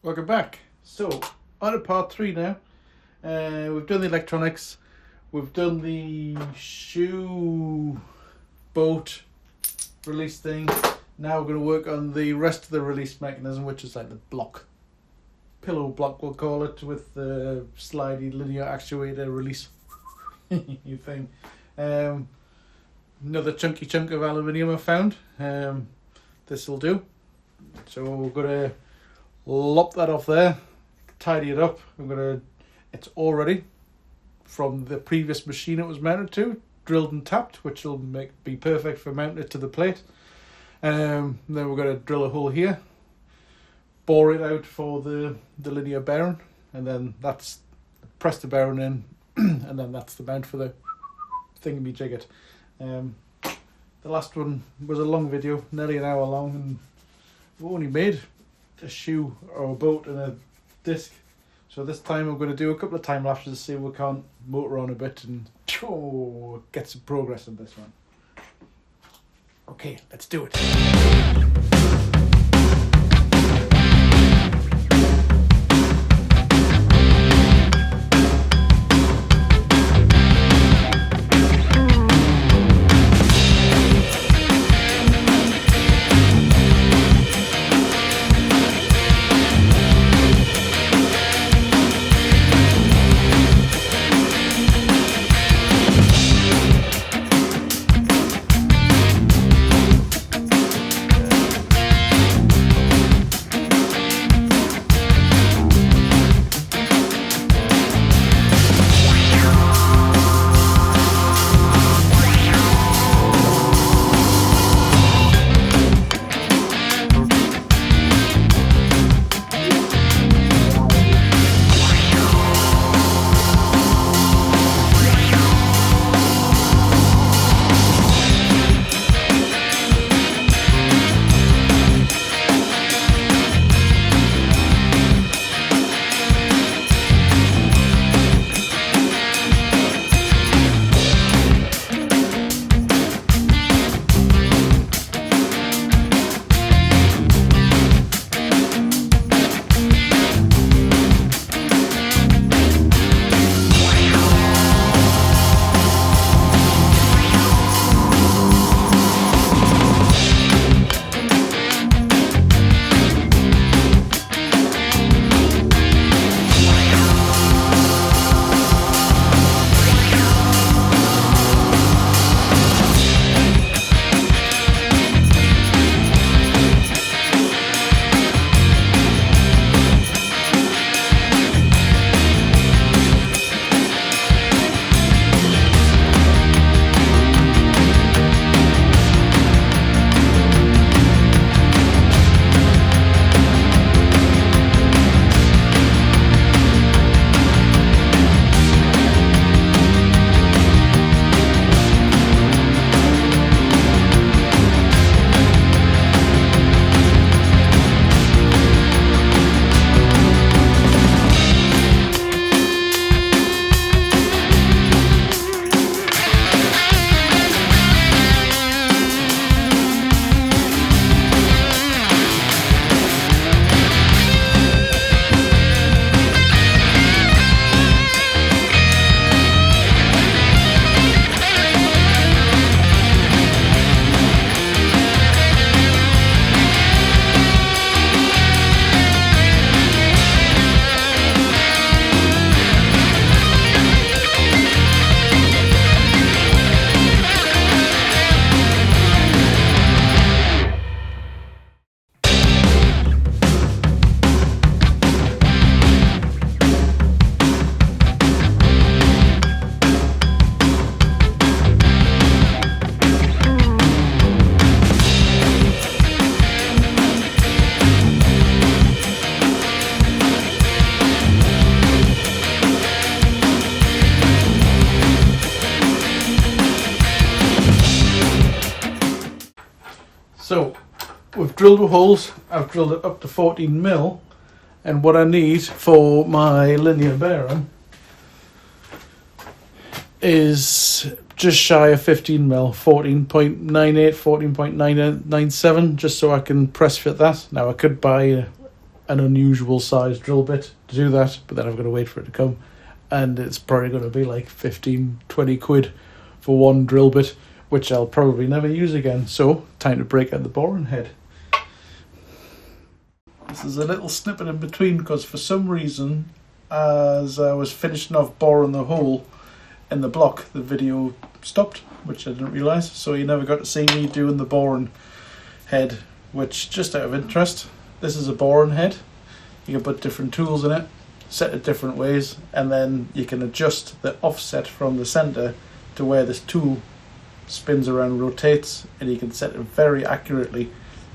Welcome back. So, on to part 3 now. We've done the electronics, we've done the shoe boat release thing. Now we're going to work on the rest of the release mechanism, which is like the block. Pillow block, we'll call it, with the slidey linear actuator release thing. Another chunky chunk of aluminium I found. This will do. So we're going to lop that off there, tidy it up. It's already from the previous machine it was mounted to, drilled and tapped, which will be perfect for mounting it to the plate. Then we're going to drill a hole here, bore it out for the linear bearing, and then that's press the bearing in, and then that's the mount for the thingamajigget. The last one was a long video, nearly an hour long, and we only made a shoe or a boat and a disc. So this time I'm going to do a couple of time lapses to see if we can't motor on a bit and get some progress on this one. Okay, let's do it. So we've drilled the holes. I've drilled it up to 14 mil, and what I need for my linear bearing is just shy of 15 mil, 14.98, 14.997, just so I can press fit that. Now I could buy an unusual sized drill bit to do that, but then I've got to wait for it to come, and it's probably going to be like 15-20 quid for one drill bit, which I'll probably never use again. So time to break out the boring head. This is a little snippet in between because for some reason, as I was finishing off boring the hole in the block, the video stopped, which I didn't realise, so you never got to see me doing the boring head. Which, just out of interest, this is a boring head. You can put different tools in it, set it different ways, and then you can adjust the offset from the centre to where this tool spins around, rotates, and you can set it very accurately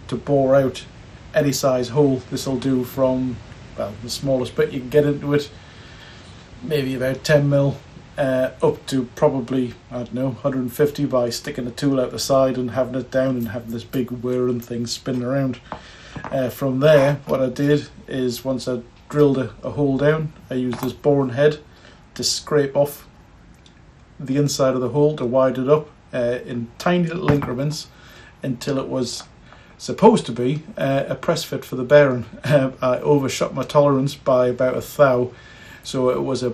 to bore out any size hole. This will do from, well, the smallest bit you can get into it, maybe about 10 mil, up to probably, I don't know, 150 by sticking a tool out the side and having it down and having this big whirring thing spinning around. From there, what I did is once I drilled a hole down, I used this boring head to scrape off the inside of the hole to widen it up in tiny little increments until it was supposed to be a press fit for the bearing. I overshot my tolerance by about 1 thou, so it was a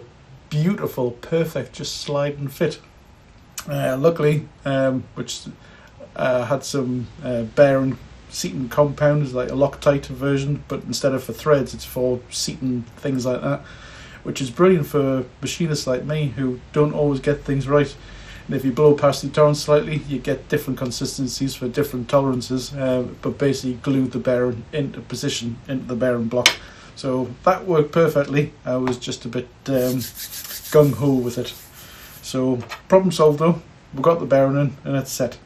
beautiful, perfect, just sliding fit. Luckily, which had some bearing seating compound, like a Loctite version, but instead of for threads, it's for seating things like that, which is brilliant for machinists like me who don't always get things right. And if you blow past the tolerance slightly, you get different consistencies for different tolerances, but basically glue the bearing into position into the bearing block. So that worked perfectly. I was just a bit gung-ho with it. So problem solved though. We got the bearing in and it's set.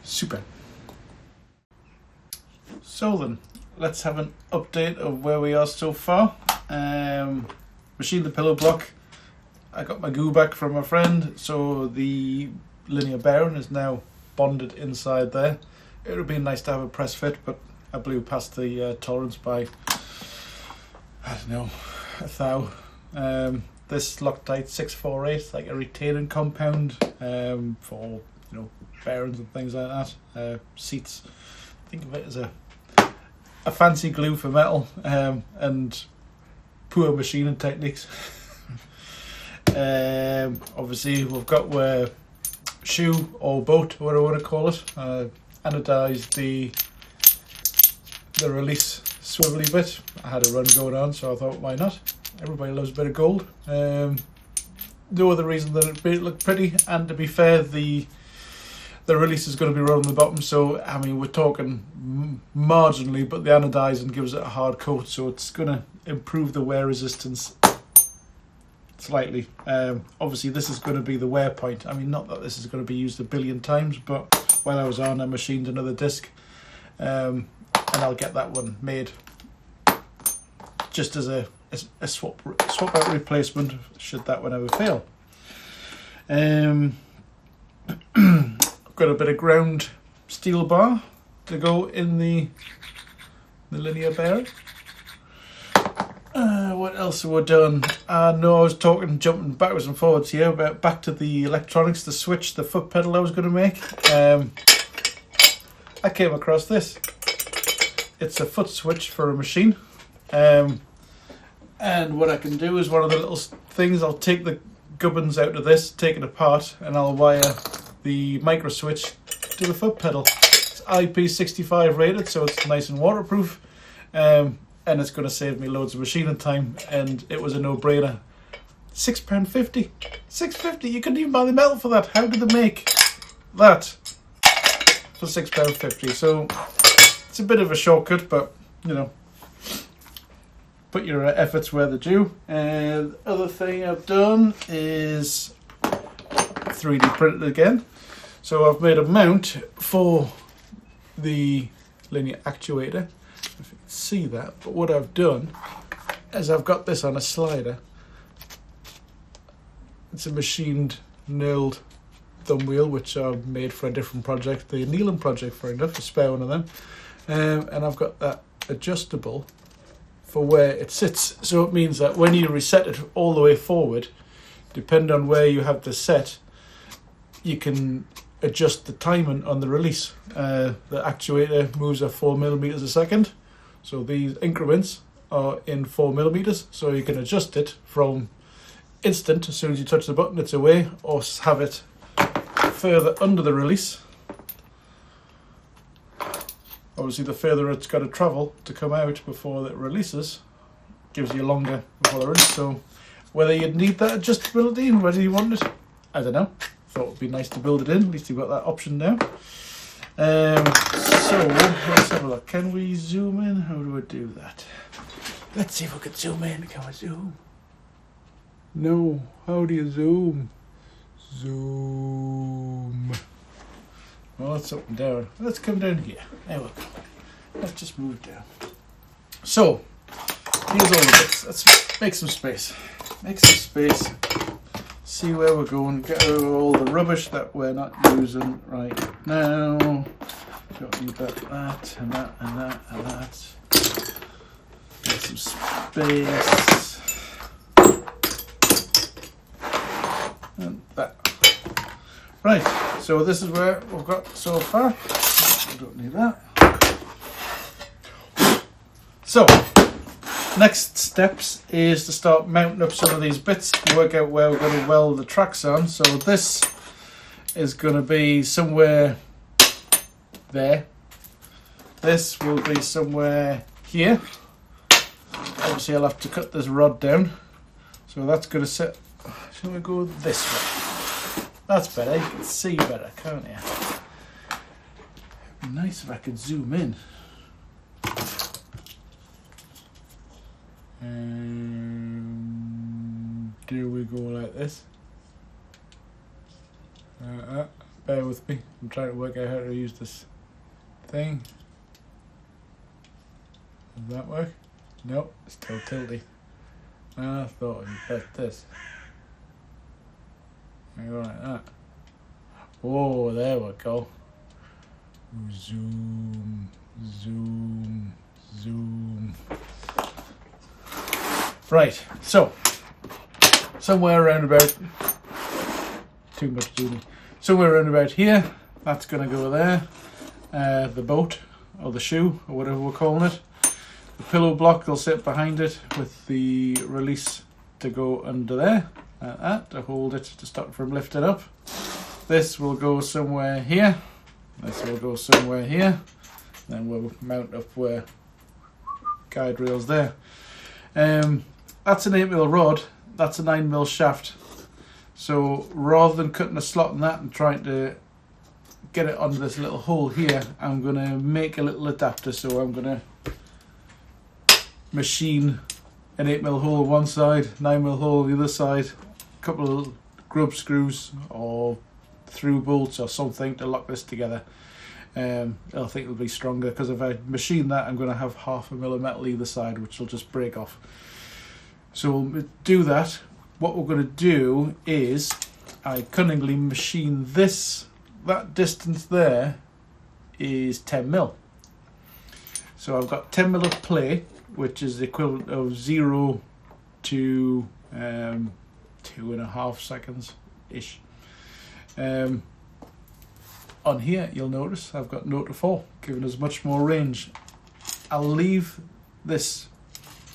Super. So then, let's have an update of where we are so far. Machined the pillow block. I got my glue back from a friend, so the linear bearing is now bonded inside there. It would be nice to have a press fit, but I blew past the tolerance by, I don't know, 1 thou. This Loctite 648, like a retaining compound for, you know, bearings and things like that. Seats. Think of it as a fancy glue for metal, and poor machining techniques. Obviously we've got shoe or boat, what I want to call it, anodised the release swivelly bit. I had a run going on, so I thought, why not? Everybody loves a bit of gold. No other reason than it made it look pretty, and to be fair, the release is going to be right on the bottom, so I mean we're talking marginally, but the anodising gives it a hard coat, so it's going to improve the wear resistance slightly. Obviously this is going to be the wear point. I mean, not that this is going to be used 1 billion times, but while I was on, I machined another disc, and I'll get that one made just as a swap out replacement should that one ever fail. I've got a bit of ground steel bar to go in the linear bearing. What else have we done? I know I was jumping backwards and forwards here, but back to the electronics, the switch, the foot pedal I was going to make. I came across this. It's a foot switch for a machine. And what I can do is one of the little things, I'll take the gubbins out of this, take it apart, and I'll wire the micro switch to the foot pedal. It's IP65 rated, so it's nice and waterproof. And it's going to save me loads of machining time, and it was a no-brainer. £6.50. £6.50. You couldn't even buy the metal for that. How did they make that for £6.50? So it's a bit of a shortcut, but you know, put your efforts where they're due. And the other thing I've done is 3D printed again. So I've made a mount for the linear actuator. If you can see that, but what I've done is I've got this on a slider. It's a machined knurled thumb wheel, which I've made for a different project, the annealing project, for enough, to spare one of them. And I've got that adjustable for where it sits, so it means that when you reset it all the way forward, depending on where you have this set, you can adjust the timing on the release. The actuator moves at 4 millimeters a second, so these increments are in 4mm, so you can adjust it from instant. As soon as you touch the button, it's away, or have it further under the release. Obviously, the further it's got to travel to come out before it releases, gives you longer before the release. So whether you'd need that adjustability and whether you want it, I don't know. Thought it would be nice to build it in. At least you've got that option now. So let's have a look. Can we zoom in? How do I do that? Let's see if we can zoom in. Can we zoom? No. How do you zoom? Zoom. Well, it's up and down. Let's come down here. There we go. Let's just move down. So, here's all the bits. Let's make some space. Make some space. See where we're going. Get rid of all the rubbish that we're not using right now. Don't need that, and that, and that, and that. Get some space. And that. Right, so this is where we've got so far. I don't need that. So, next steps is to start mounting up some of these bits to work out where we're going to weld the tracks on. So this is going to be somewhere there. This will be somewhere here. Obviously I'll have to cut this rod down. So that's going to sit. Shall we go this way? That's better, you can see better, can't you? It'd be nice if I could zoom in. Do we go like this? Bear with me, I'm trying to work out how to use this thing. Does that work? Nope, it's still tilty. I thought I'd bet this. I go like that. Oh, there we go. Zoom, zoom, zoom. Right, so somewhere around about too much zooming. Somewhere around about here, that's going to go there. The boat or the shoe or whatever we're calling it. The pillow block will sit behind it with the release to go under there. Like that, to hold it to stop it from lifting up. This will go somewhere here. This will go somewhere here. Then we'll mount up where guide rails there. That's an 8mm rod. That's a 9mm shaft. So rather than cutting a slot in that and trying to get it onto this little hole here, I'm going to make a little adapter. So I'm going to machine an 8mm hole on one side, 9mm hole on the other side, a couple of grub screws or through bolts or something to lock this together. I think it'll be stronger because if I machine that, I'm going to have 1/2 mm of metal either side, which will just break off. So we'll do that. What we're going to do is I cunningly machine this. That distance there is 10mm. So I've got 10mm of play, which is the equivalent of 0 to 2.5 seconds ish. On here you'll notice I've got 0 to 4, giving us much more range. I'll leave this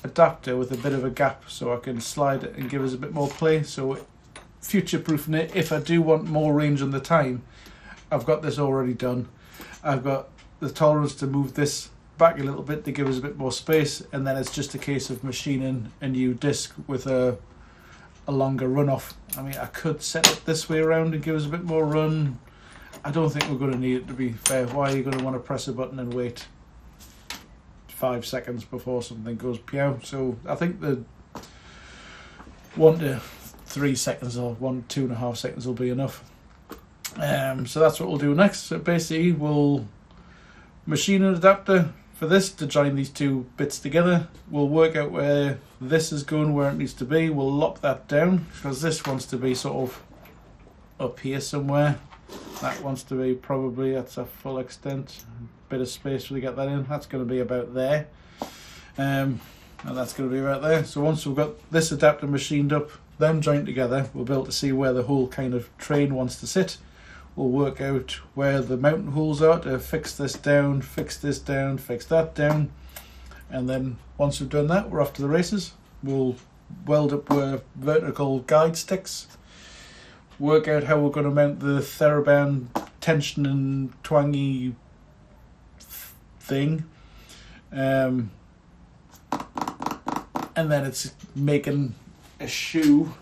adapter with a bit of a gap so I can slide it and give us a bit more play, so future proofing it. If I do want more range on the time, I've got this already done. I've got the tolerance to move this back a little bit to give us a bit more space, and then it's just a case of machining a new disc with a longer run off. I mean, I could set it this way around and give us a bit more run. I don't think we're going to need it, to be fair. Why are you going to want to press a button and wait 5 seconds before something goes pew? So I think the 1 to 3 seconds or 2.5 seconds will be enough. So that's what we'll do next. So basically we'll machine an adapter for this to join these two bits together. We'll work out where this is going, where it needs to be. We'll lock that down because this wants to be sort of up here somewhere. That wants to be probably at a full extent. Bit of space to get that in. That's going to be about there. And that's going to be about there. So once we've got this adapter machined up, them joined together, we'll be able to see where the whole kind of train wants to sit. We'll work out where the mounting holes are to fix this down, fix this down, fix that down. And then once we've done that, we're off to the races. We'll weld up our vertical guide sticks, work out how we're going to mount the TheraBand tension and twangy thing, and then it's making a shoe,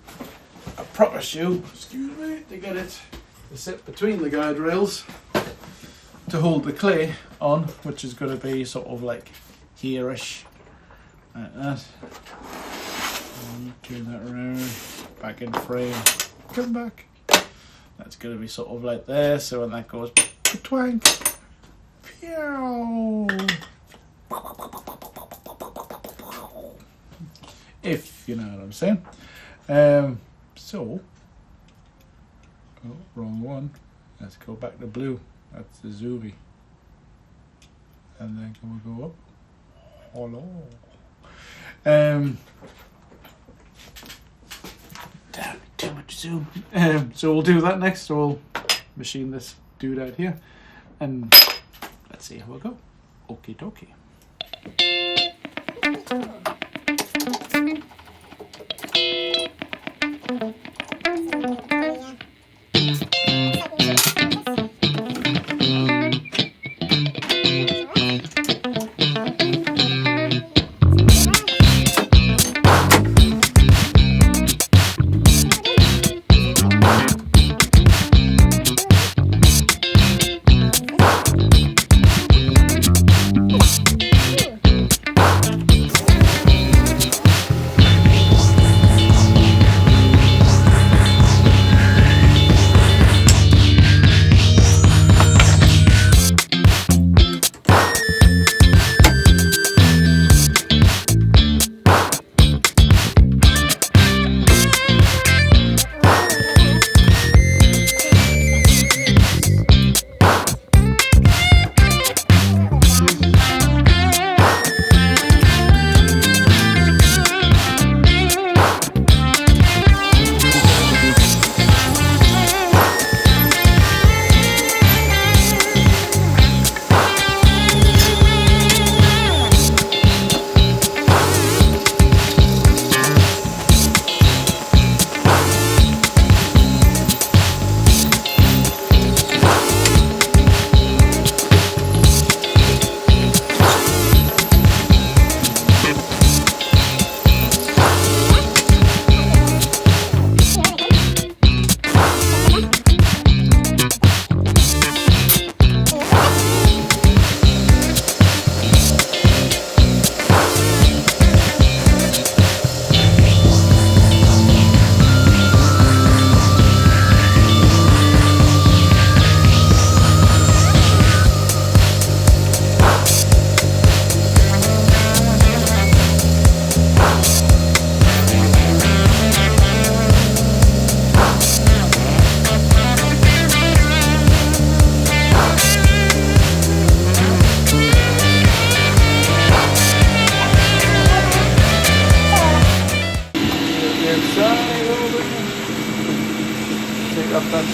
a proper shoe, excuse me, to get it to sit between the guide rails to hold the clay on, which is going to be sort of like here-ish, like that. Turn that around, back in frame, come back. That's going to be sort of like there, so when that goes, twang, pew. If you know what I'm saying. So, oh, wrong one. Let's go back to blue. That's the Zuri. And then can we go up? Hello. Damn, too much zoom. So we'll do that next. So we'll machine this doodad here, and let's see how we go. Okie dokie.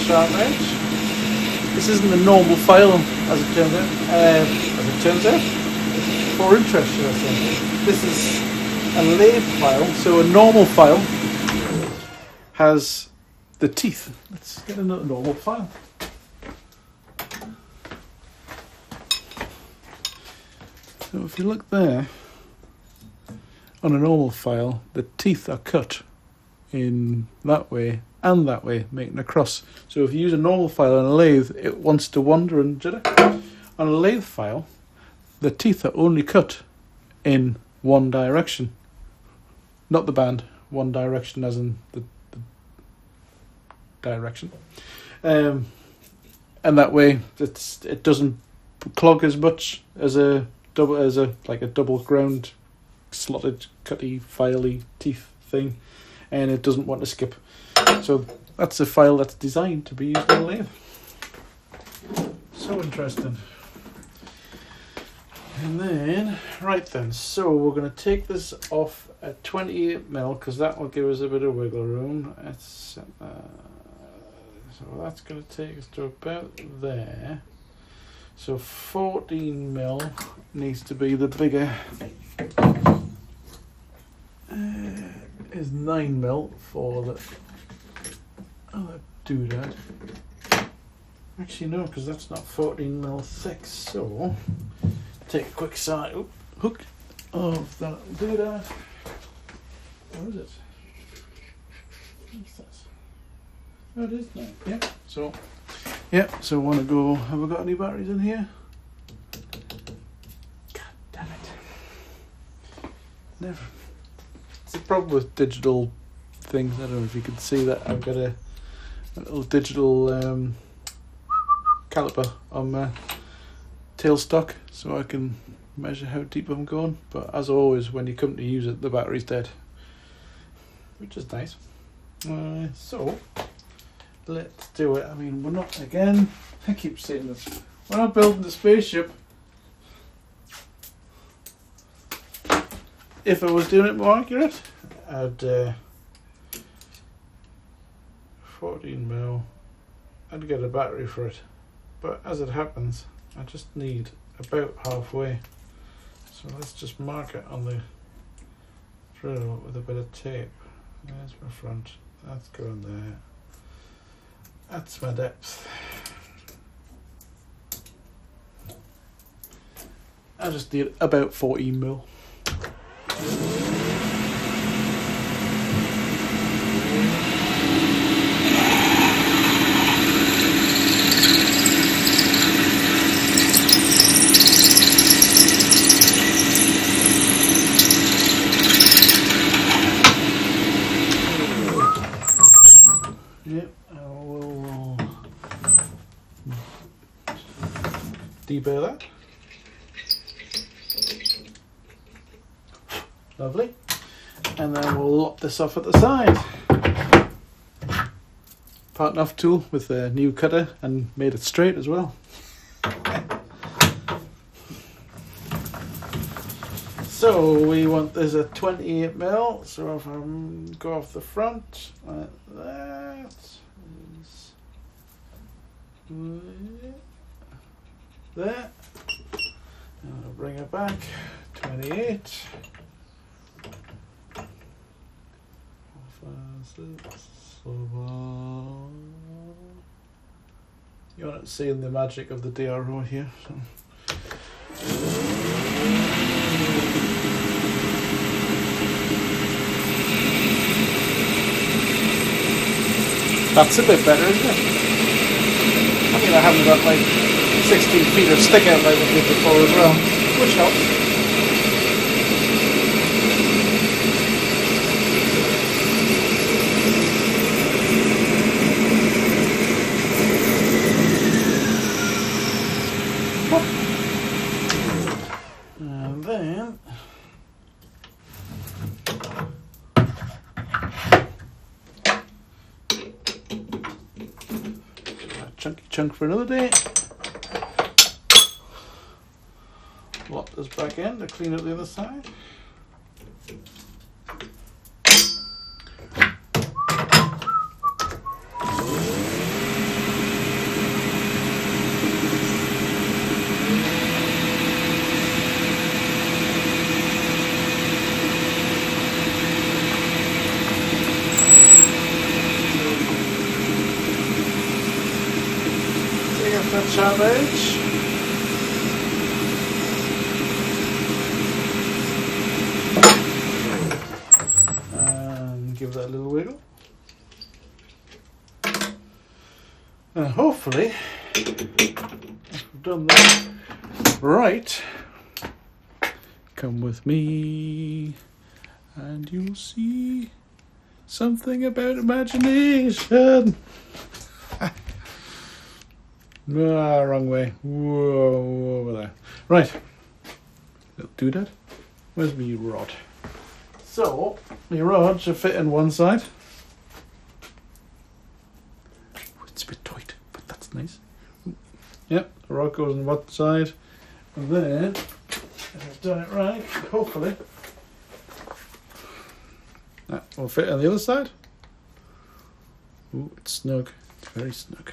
Sharp edge. This isn't a normal file, as it turns out. For interest, should I say. This is a lathe file. So a normal file has the teeth. Let's get another normal file. So if you look there, on a normal file, the teeth are cut in that way and that way, making a cross. So if you use a normal file on a lathe, it wants to wander and judder. On a lathe file, the teeth are only cut in one direction. Not the band, one direction as in the direction. And that way it doesn't clog as much as a double ground slotted cutty filey teeth thing, and it doesn't want to skip. So that's a file that's designed to be used on a lathe. So interesting. And then, right then, so we're going to take this off at 28mm because that will give us a bit of wiggle room. So that's going to take us to about there. So 14mm needs to be the bigger. Is 9mm for the other doodad. Actually no, because that's not 14mm thick. So take a quick side hook of that doodad. Where is it? What's this? Oh, it is 9. Yeah. So I want to go. Have I got any batteries in here? God damn it! Never. It's the problem with digital things. I don't know if you can see that. I've got a little digital caliper on my tailstock, so I can measure how deep I'm going. But as always, when you come to use it, the battery's dead, which is nice. So let's do it. I mean, we're not, again, I keep saying this, we're not building the spaceship. If I was doing it more accurate, I'd 14mm, I'd get a battery for it. But as it happens, I just need about halfway. So let's just mark it on the drill with a bit of tape. There's my front, that's going there. That's my depth. I just need about 14mm. Deburr that. Lovely. And then we'll lop this off at the side. Parting off tool with a new cutter and made it straight as well. So we want this at 28mm. So if I go off the front like that. There, and I'll bring it back, 28. You're not seeing the magic of the DRO here. So. That's a bit better, isn't it? I mean, I haven't got like 16 feet of stick out like I did before as well, which helps. And then a chunky chunk for another day. Lop this back in to clean up the other side. Take up that sharp edge. Give that a little wiggle, and hopefully, if we've done that right, come with me, and you'll see something about imagination. Wrong way. Whoa, over there. Right, little doodad. Where's my rod? So, the rod should fit in one side. It's a bit tight, but that's nice. Yep, the rod goes on one side. And then, if I've done it right, hopefully, that will fit on the other side. Ooh, it's snug. It's very snug.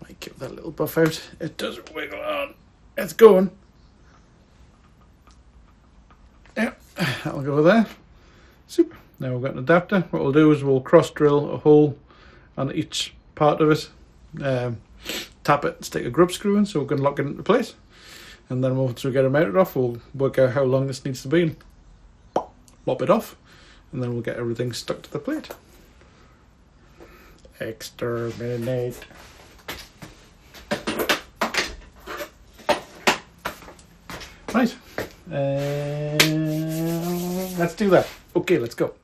My Might give that little buff out. It does wiggle on. It's going. Yeah, that'll go there. Super. Now we've got an adapter. What we'll do is we'll cross drill a hole on each part of it. Tap it, stick a grub screw in so we can lock it into place. And then once we get it mounted off, we'll work out how long this needs to be and lop it off. And then we'll get everything stuck to the plate. Exterminate. Right. Let's do that. Okay, let's go.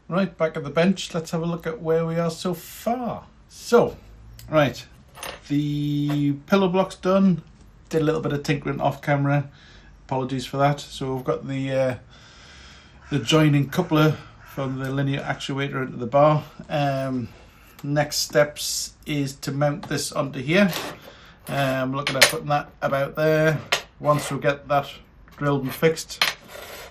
Right, back at the bench. Let's have a look at where we are so far. So, right. The pillow block's done. Did a little bit of tinkering off camera. Apologies for that. So we've got the joining coupler from the linear actuator into the bar. Next steps is to mount this onto here. Looking at putting that about there. Once we get that drilled and fixed,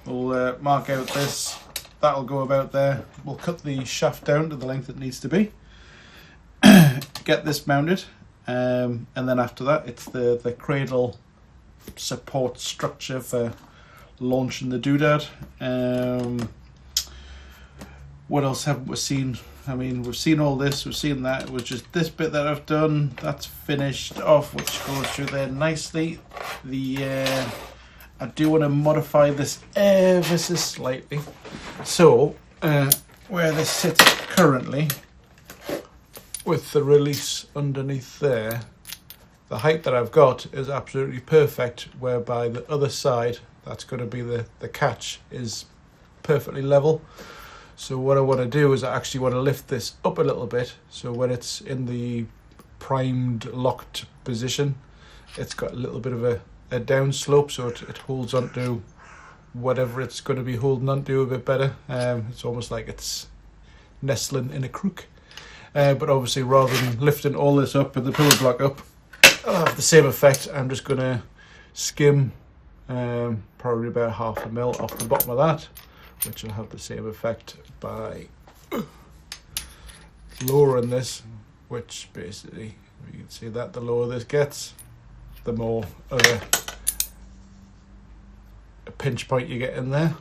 we'll mark out this. That'll go about there. We'll cut the shaft down to the length it needs to be. Get this mounted. And then after that, it's the cradle support structure for launching the doodad. What else haven't we seen? I mean, we've seen all this, we've seen that. It was just this bit that I've done. That's finished off, which goes through there nicely. I do want to modify this ever so slightly. So, where this sits currently, with the release underneath there, the height that I've got is absolutely perfect, whereby the other side, that's going to be the catch, is perfectly level. So what I want to do is I actually want to lift this up a little bit, so when it's in the primed locked position, it's got a little bit of a down slope, so it holds onto whatever it's going to be holding onto a bit better. It's almost like it's nestling in a crook. But obviously, rather than lifting all this up and the pillow block up, I'll have the same effect. I'm just going to skim probably about 0.5 mil off the bottom of that, which will have the same effect by lowering this, which basically, you can see that the lower this gets, the more of a pinch point you get in there.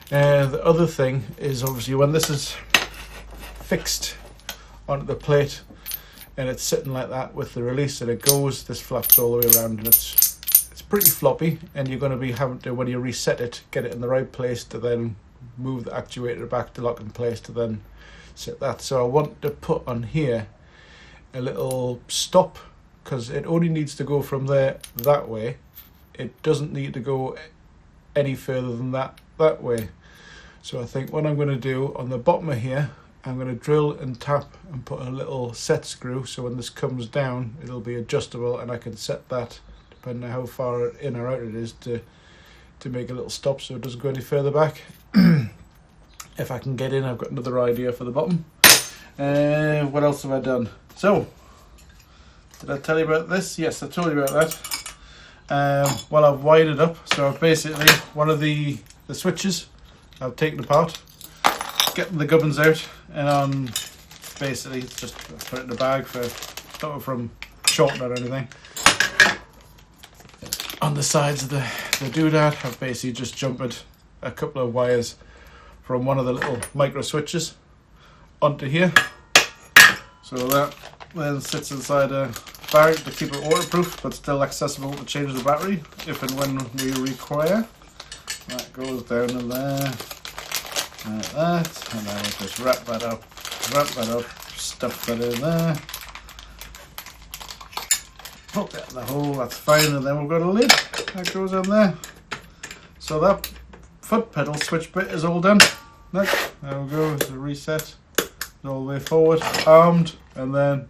The other thing is, obviously, when this is fixed onto the plate and it's sitting like that with the release and it goes, this flaps all the way around and it's pretty floppy, and you're going to be having to, when you reset it, get it in the right place to then move the actuator back to lock in place to then set that. So I want to put on here a little stop, because it only needs to go from there that way. It doesn't need to go any further than that way. So I think what I'm going to do on the bottom of here, I'm going to drill and tap and put a little set screw, so when this comes down it'll be adjustable, and I can set that depending on how far in or out it is to make a little stop so it doesn't go any further back. If I can get in, I've got another idea for the bottom. What else have I done? So, did I tell you about this? Yes, I told you about that. Well, I've wired it up. So basically, one of the switches I've taken apart, getting the gubbins out, and basically just put it in a bag for not from shorting or anything. On the sides of the doodad, I've basically just jumped a couple of wires from one of the little micro switches onto here. So that then sits inside a bag to keep it waterproof but still accessible to change the battery if and when we require. That goes down in there like that, and then we'll just wrap that up, stuff that in there, put that in the hole, that's fine, and then we've got a lid that goes on there. So that foot pedal switch bit is all done. Next, there we go, it's a reset, all the way forward, armed, and then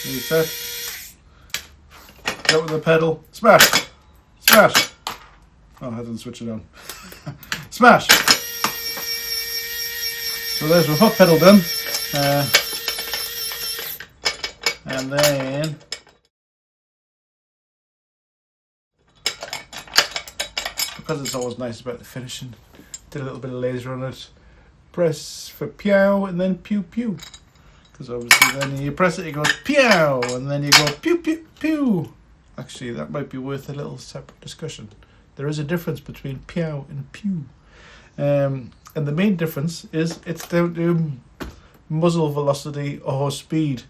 reset, go with the pedal, smash, smash, oh I didn't switch it on, smash. So there's my foot pedal done, and then because it's always nice about the finishing, did a little bit of laser on it, press for Peow and then Pew Pew. Because obviously then you press it, it goes Peow, and then you go Pew Pew Pew. Actually, that might be worth a little separate discussion. There is a difference between Peow and Pew. And the main difference is it's down to muzzle velocity or speed.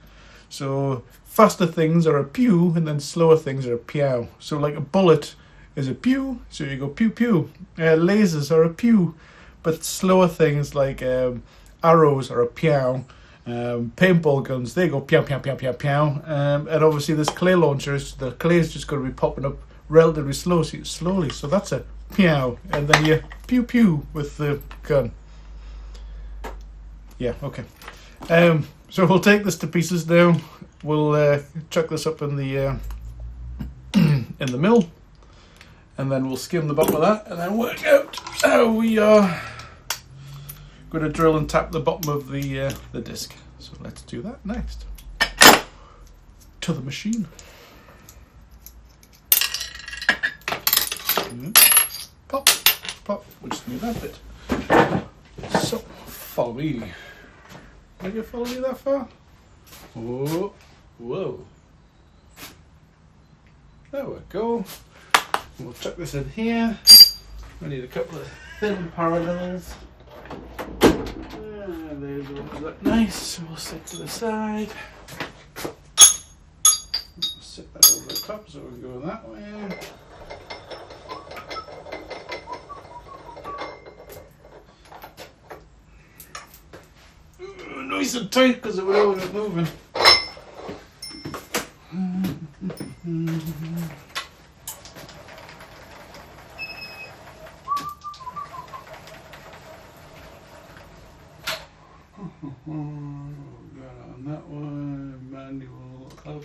So faster things are a pew, and then slower things are a Peow. So like a bullet is a pew, so you go pew pew. Lasers are a pew, but slower things like arrows are a Peow. Paintball guns, they go pew pew pew pew pew. And obviously there's clay launchers, the clay is just going to be popping up relatively slowly, so that's a Peow. And then you pew pew with the gun. Yeah, okay. So we'll take this to pieces now. We'll chuck this up in the in the mill, and then we'll skim the bottom of that, and then work out how we are going to drill and tap the bottom of the disc. So let's do that next. To the machine. Pop, pop. We'll just need that bit. So follow me. Can you follow me that far? Whoa, whoa. There we go. We'll chuck this in here. We need a couple of thin parallels. There's one that look nice. So we'll sit to the side. Sit that over the top so we go that way. Nice and tight because it would all get moving. Got on that one, manual up.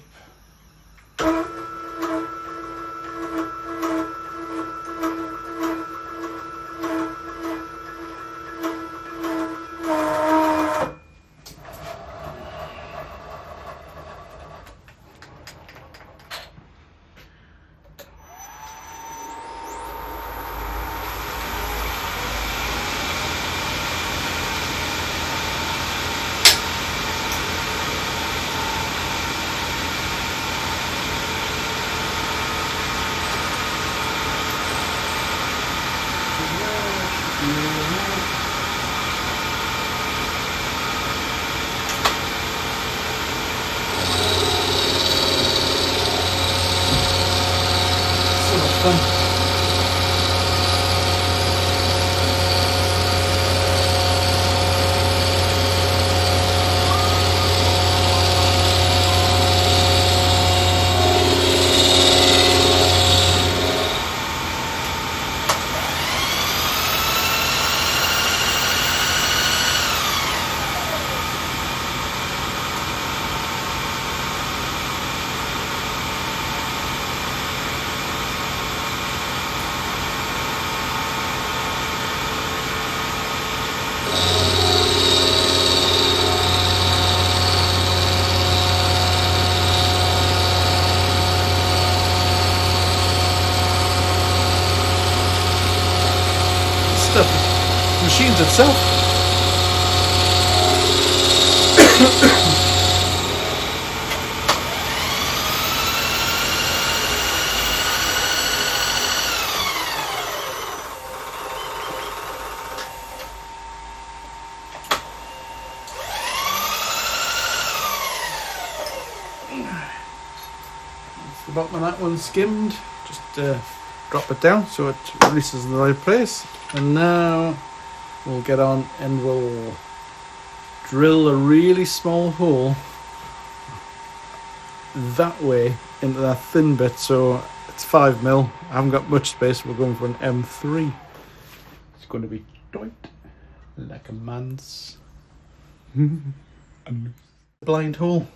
Machines itself. The bottom of that one skimmed. Just drop it down so it releases in the right place. And now we'll get on and we'll drill a really small hole that way into that thin bit. So it's 5mm. I haven't got much space. We're going for an M3. It's going to be tight like a man's. Blind hole.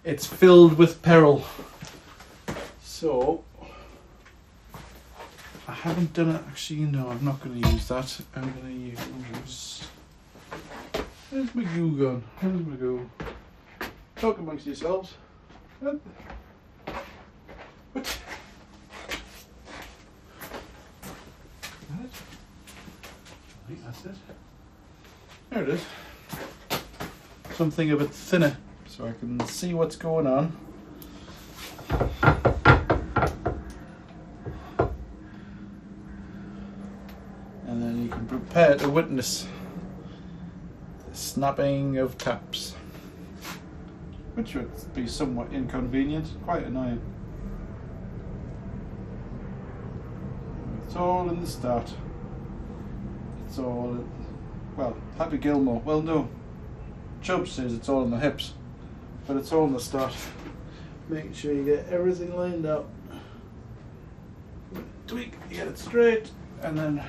It's filled with peril. So I haven't done it. Actually, no, I'm not going to use that. I'm going to use. Where's my glue gun? Where's my glue? Talk amongst yourselves. What? What? I think that's it. There it is. Something a bit thinner so I can see what's going on. And then you can prepare to witness the snapping of taps, which would be somewhat inconvenient, quite annoying. It's all in the start. It's all, well, Happy Gilmore. Well, no, Chubb says it's all in the hips, but it's all in the start. Making sure you get everything lined up. Tweak, you get it straight, and then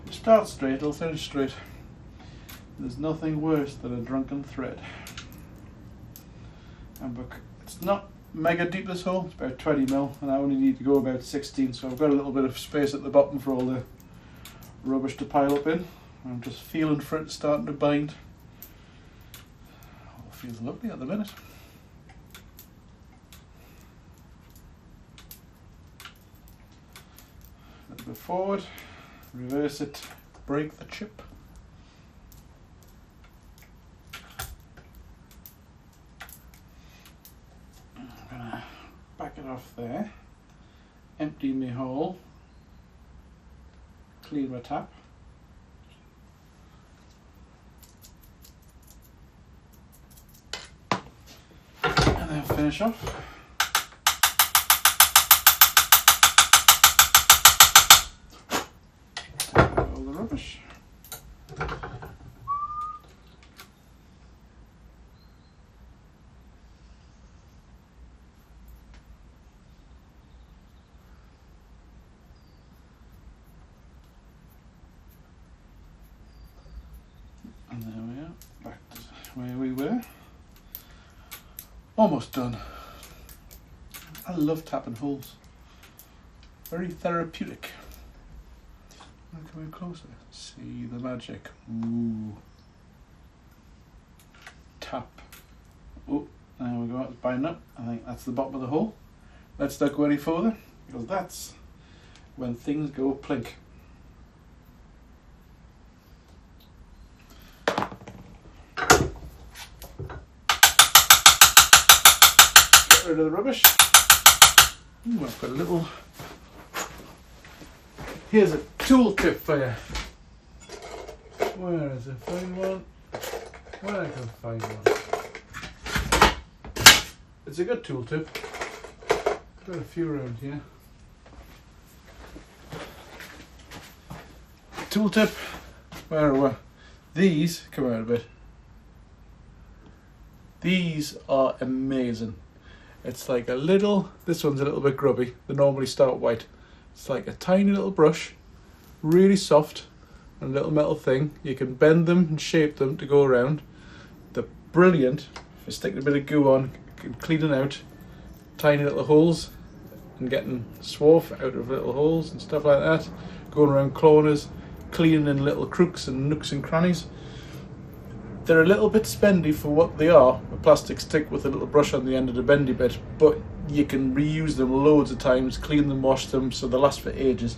you start straight, it'll finish straight. There's nothing worse than a drunken thread. And it's not mega deep, this hole, it's about 20 mil, and I only need to go about 16, so I've got a little bit of space at the bottom for all the rubbish to pile up in. I'm just feeling for it starting to bind. All feels lovely at the minute. A little bit forward, reverse it, break the chip. I'm gonna back it off there, empty my hole, clean my tap. And then finish off. Take out all the rubbish. And there we are, back to where we were. Almost done. I love tapping holes. Very therapeutic. Come in closer. See the magic. Ooh. Tap. Oh, there we go. It's binding up. I think that's the bottom of the hole. Let's not go any further, because that's when things go plink. Rid of the rubbish. Ooh, I've got a little. Here's a tool tip for you. Where is it? Find one. Where I can find one. It's a good tool tip. Got a few around here. Tool tip. Where? These come out a bit. These are amazing. It's like a little, this one's a little bit grubby, they normally start white. It's like a tiny little brush, really soft, and a little metal thing. You can bend them and shape them to go around. They're brilliant for sticking a bit of goo on, cleaning out tiny little holes and getting swarf out of little holes and stuff like that. Going around corners, cleaning in little crooks and nooks and crannies. They're a little bit spendy for what they are, a plastic stick with a little brush on the end of the bendy bit, but you can reuse them loads of times, clean them, wash them, so they last for ages.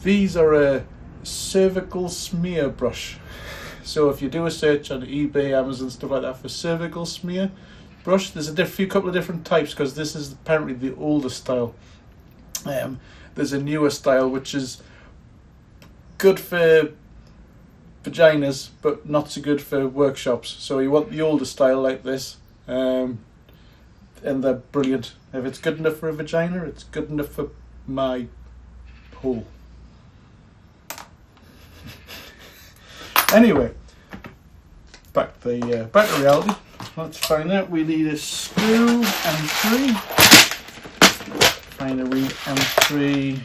These are a cervical smear brush. So if you do a search on eBay, Amazon, stuff like that for cervical smear brush, there's a few couple of different types, because this is apparently the older style. There's a newer style which is good for vaginas, but not so good for workshops. So you want the older style like this, and they're brilliant. If it's good enough for a vagina, it's good enough for my hole. Anyway, back to reality. Let's find out. We need a screw M3. Find a wee M3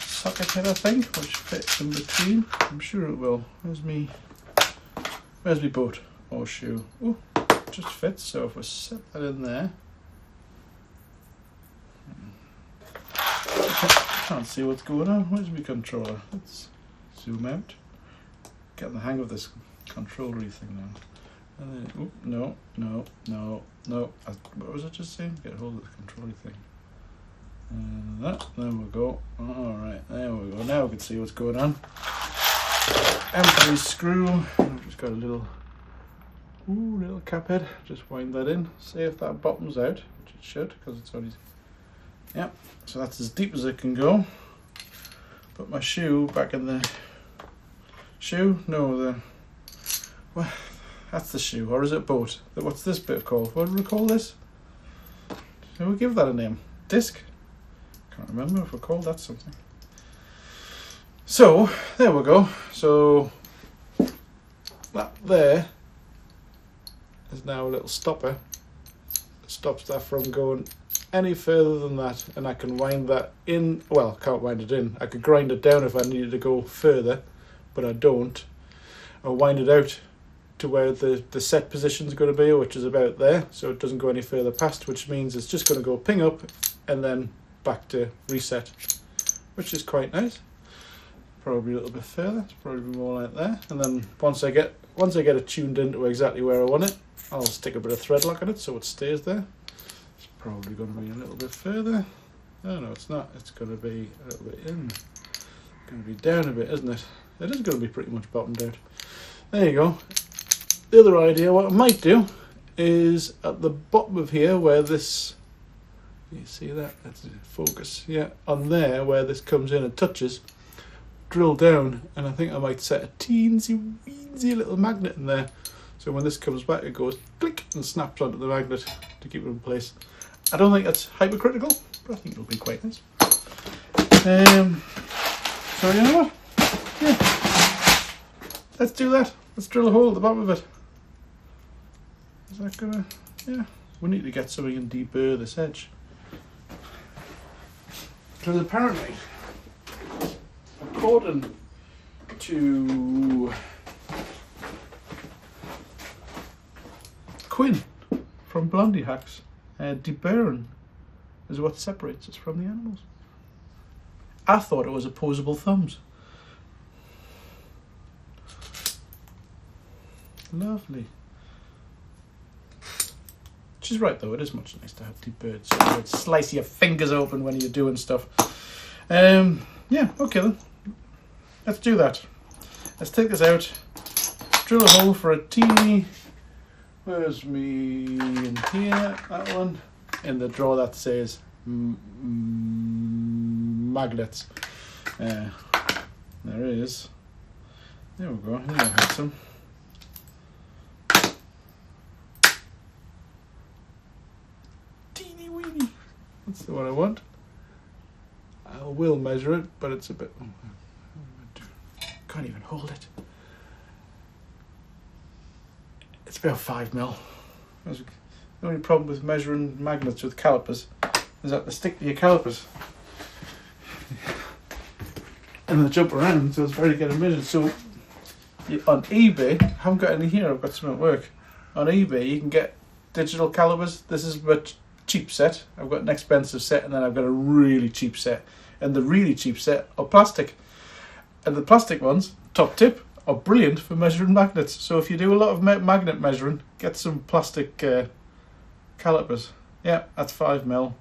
socket head, I think, which fits in between. I'm sure it will. Where's me boat or shoe? Oh, just fits. So if we set that in there, can't see what's going on. Where's my controller? Let's zoom out. Getting the hang of this controllery thing now. And then, oh, no. What was I just saying? Get hold of the controllery thing. And that, there we go. Alright, there we go. Now we can see what's going on. empty screw. I've just got a little cap head. Just wind that in. See if that bottoms out, which it should, because it's only. Yep. So that's as deep as it can go. Put my shoe back in the shoe. No, well, that's the shoe, or is it boat? What's this bit called? What do we call this? Shall we give that a name? Disc? Can't remember if we called that something. So there we go. So that there is now a little stopper. It stops that from going any further than that, and I can wind that in. Well, I can't wind it in. I could grind it down if I needed to go further, but I don't. I'll wind it out to where the set position is going to be, which is about there, so it doesn't go any further past, which means it's just going to go ping up and then back to reset, which is quite nice. Probably a little bit further. It's probably more like there, and then once I get it tuned into exactly where I want it, I'll stick a bit of thread lock in it so it stays there. It's probably going to be a little bit further. Oh no, it's not. It's going to be a little bit in. It's going to be down a bit, isn't it? It is going to be pretty much bottomed out. There you go. The other idea, what I might do, is at the bottom of here where this, you see that? That's focus. Yeah, on there where this comes in and touches, drill down, and I think I might set a teensy weensy little magnet in there. So when this comes back, it goes click and snaps onto the magnet to keep it in place. I don't think that's hypercritical, but I think it'll be quite nice. So you know what? Yeah, let's do that. Let's drill a hole at the bottom of it. Is that gonna? Yeah, we need to get something and deburr this edge. Because apparently, according to Quinn from Blondie Hacks, deburring is what separates us from the animals. I thought it was opposable thumbs. Lovely. She's right though, it is much nice to have deburred, so you don't slice your fingers open when you're doing stuff. Yeah, okay then. Let's do that. Let's take this out, drill a hole for a teeny, where's me in here, that one, in the drawer that says magnets. There it is. There we go, here I have some. Teeny weeny. That's the one I want. I will measure it, but it's a bit... Can't even hold it. It's about 5mm. The only problem with measuring magnets with calipers is that they stick to your calipers. And they jump around, so it's very getting measured. So on eBay, I haven't got any here, I've got some at work. On eBay you can get digital calipers. This is a cheap set. I've got an expensive set and then I've got a really cheap set. And the really cheap set are plastic. And the plastic ones, top tip, are brilliant for measuring magnets. So if you do a lot of magnet measuring, get some plastic calipers. Yeah, that's 5mm.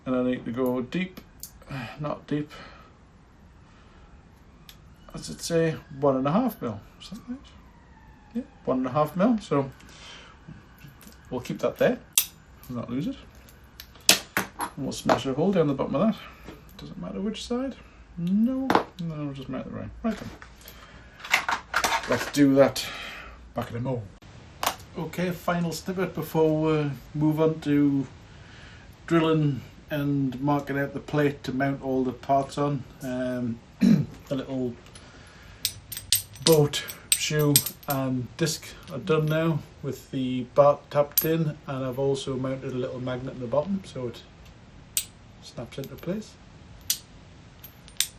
And I need to go deep, not deep. What's it say? 1.5mm. Is that right? Yeah, 1.5mm. So we'll keep that there, not lose it. And we'll smash a hole down the bottom of that. Doesn't matter which side. No, we'll just make it right. Right then. Let's do that. Back in the mo. Okay, final snippet before we move on to drilling and marking out the plate to mount all the parts on. The little boat, shoe and disc are done now with the part tapped in, and I've also mounted a little magnet in the bottom so it snaps into place.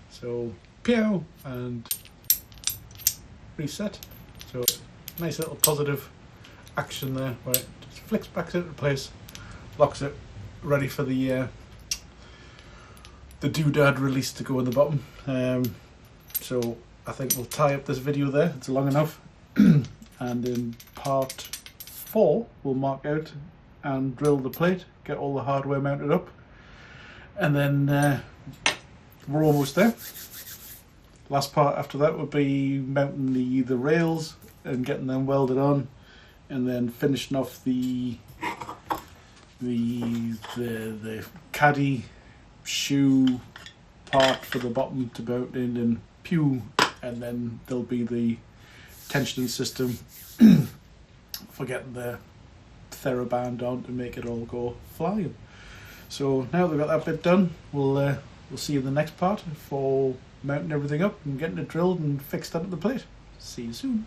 So pew and reset. So nice little positive action there where it just flicks back into place, locks it, ready for the doodad release to go in the bottom. So I think we'll tie up this video there, it's long enough. And in part 4 we'll mark out and drill the plate, get all the hardware mounted up, and then we're almost there. Last part after that would be mounting the rails and getting them welded on, and then finishing off the caddy shoe part for the bottom to mount in and pew, and then there'll be the tensioning system for getting the TheraBand on to make it all go flying. So now we've got that bit done, we'll see you in the next part for mounting everything up and getting it drilled and fixed onto the plate. See you soon.